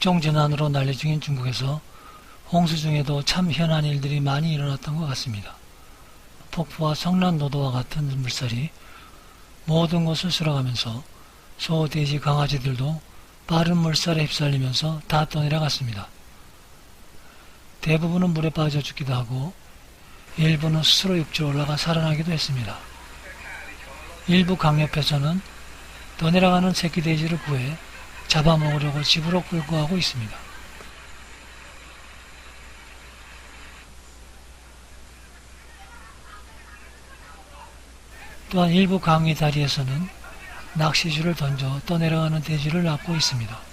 국정재난으로 난리 중인 중국에서 홍수 중에도 참 희한한 일들이 많이 일어났던 것 같습니다. 폭포와 성난노도와 같은 물살이 모든 곳을 쓸어가면서 소, 돼지, 강아지들도 빠른 물살에 휩쓸리면서 다 떠내려갔습니다. 대부분은 물에 빠져 죽기도 하고 일부는 스스로 육지로 올라가 살아나기도 했습니다. 일부 강 옆에서는 떠내려가는 새끼 돼지를 구해 잡아먹으려고 집으로 끌고 가고 있습니다. 또한 일부 강의 다리에서는 낚시줄을 던져 떠내려가는 돼지를 납고 있습니다.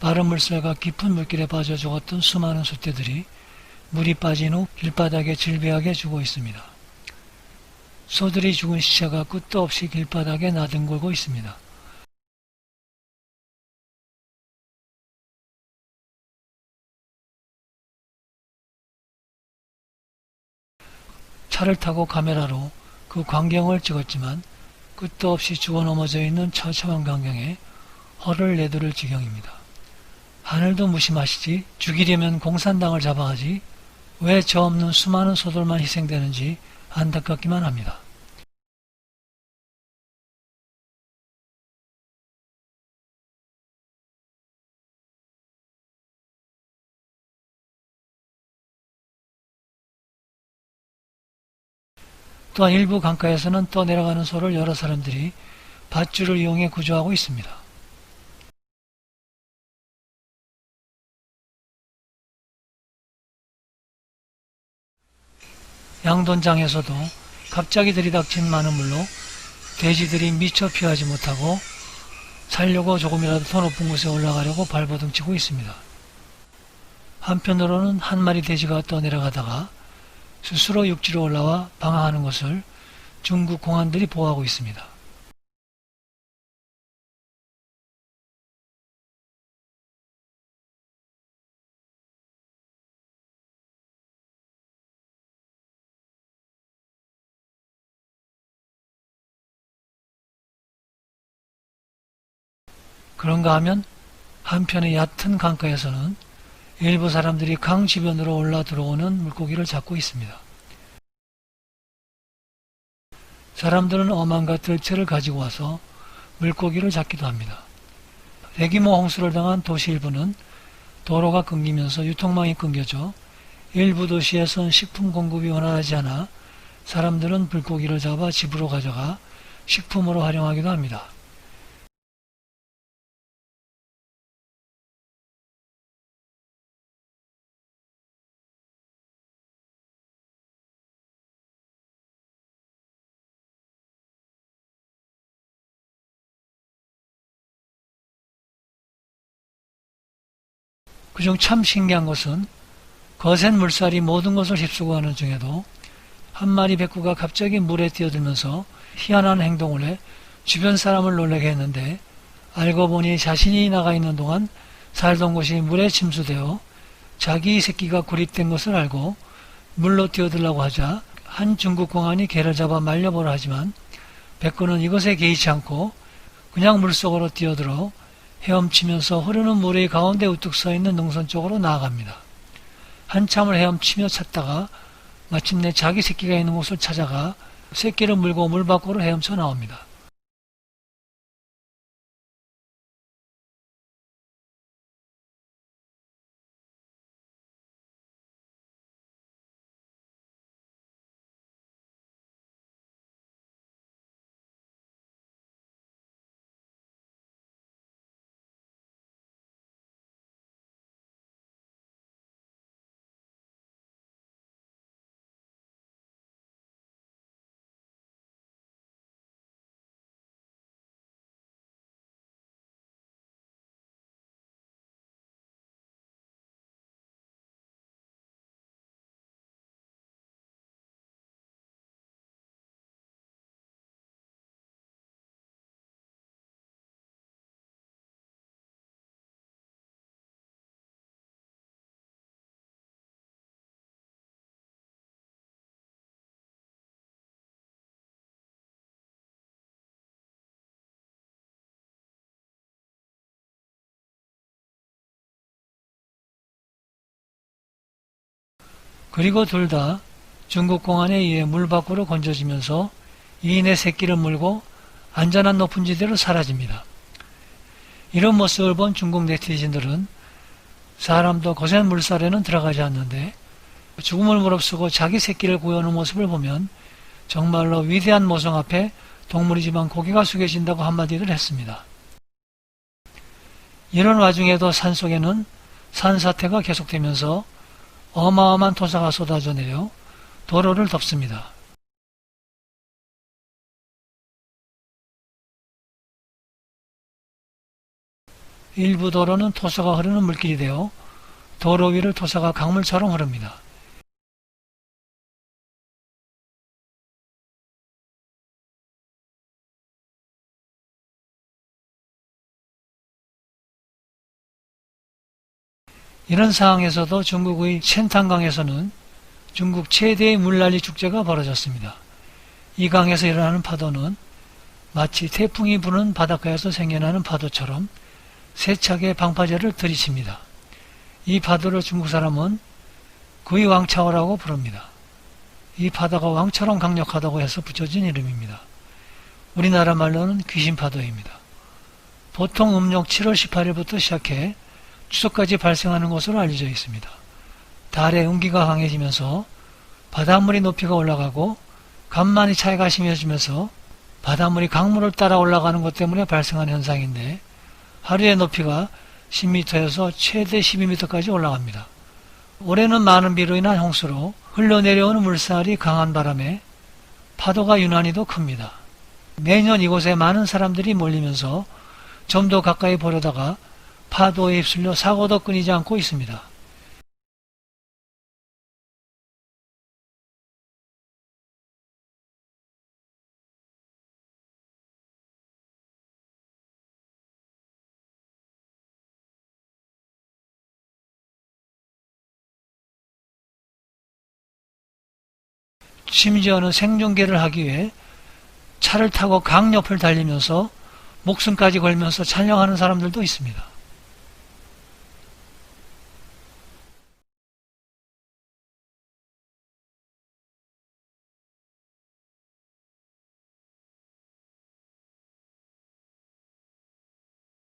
빠른 물살과 깊은 물길에 빠져 죽었던 수많은 소떼들이 물이 빠진 후 길바닥에 질비하게 죽어 있습니다. 소들이 죽은 시체가 끝도 없이 길바닥에 나뒹굴고 있습니다. 차를 타고 카메라로 그 광경을 찍었지만 끝도 없이 죽어 넘어져 있는 처참한 광경에 허를 내두를 지경입니다. 하늘도 무심하시지 죽이려면 공산당을 잡아가지 왜 저 없는 수많은 소들만 희생되는지 안타깝기만 합니다. 또한 일부 강가에서는 떠내려가는 소를 여러 사람들이 밧줄을 이용해 구조하고 있습니다. 양돈장에서도 갑자기 들이닥친 많은 물로 돼지들이 미처 피하지 못하고 살려고 조금이라도 더 높은 곳에 올라가려고 발버둥 치고 있습니다. 한편으로는 한 마리 돼지가 떠내려가다가 스스로 육지로 올라와 방황하는 것을 중국 공안들이 보호하고 있습니다. 그런가 하면 한편의 얕은 강가에서는 일부 사람들이 강 주변으로 올라 들어오는 물고기를 잡고 있습니다. 사람들은 어망과 들채를 가지고 와서 물고기를 잡기도 합니다. 대규모 홍수를 당한 도시 일부는 도로가 끊기면서 유통망이 끊겨져 일부 도시에선 식품 공급이 원활하지 않아 사람들은 물고기를 잡아 집으로 가져가 식품으로 활용하기도 합니다. 그중 참 신기한 것은 거센 물살이 모든 것을 휩쓰고 가는 중에도 한 마리 백구가 갑자기 물에 뛰어들면서 희한한 행동을 해 주변 사람을 놀라게 했는데 알고 보니 자신이 나가 있는 동안 살던 곳이 물에 침수되어 자기 새끼가 고립된 것을 알고 물로 뛰어들라고 하자 한 중국 공안이 개를 잡아 말려보라 하지만 백구는 이것에 개의치 않고 그냥 물속으로 뛰어들어 헤엄치면서 흐르는 물의 가운데 우뚝 서 있는 능선 쪽으로 나아갑니다. 한참을 헤엄치며 찾다가 마침내 자기 새끼가 있는 곳을 찾아가 새끼를 물고 물 밖으로 헤엄쳐 나옵니다. 그리고 둘 다 중국 공안에 의해 물 밖으로 건져지면서 이인의 새끼를 물고 안전한 높은 지대로 사라집니다. 이런 모습을 본 중국 네티즌들은 사람도 거센 물살에는 들어가지 않는데 죽음을 무릅쓰고 자기 새끼를 구해오는 모습을 보면 정말로 위대한 모성 앞에 동물이지만 고개가 숙여진다고 한마디를 했습니다. 이런 와중에도 산속에는 산사태가 계속되면서 어마어마한 토사가 쏟아져 내려 도로를 덮습니다. 일부 도로는 토사가 흐르는 물길이 되어 도로 위를 토사가 강물처럼 흐릅니다. 이런 상황에서도 중국의 챈탕강에서는 중국 최대의 물난리 축제가 벌어졌습니다. 이 강에서 일어나는 파도는 마치 태풍이 부는 바닷가에서 생겨나는 파도처럼 세차게 방파제를 들이칩니다. 이 파도를 중국 사람은 구이 왕차오라고 부릅니다. 이 파도가 왕처럼 강력하다고 해서 붙여진 이름입니다. 우리나라 말로는 귀신파도입니다. 보통 음력 7월 18일부터 시작해 추석까지 발생하는 것으로 알려져 있습니다. 달의 음기가 강해지면서 바닷물이 높이가 올라가고 간만이 차이가 심해지면서 바닷물이 강물을 따라 올라가는 것 때문에 발생하는 현상인데 하루의 높이가 10m에서 최대 12m까지 올라갑니다. 올해는 많은 비로 인한 홍수로 흘러내려오는 물살이 강한 바람에 파도가 유난히도 큽니다. 매년 이곳에 많은 사람들이 몰리면서 좀 더 가까이 보려다가 파도에 휩쓸려 사고도 끊이지 않고 있습니다. 심지어는 생중계를 하기 위해 차를 타고 강 옆을 달리면서 목숨까지 걸면서 촬영하는 사람들도 있습니다.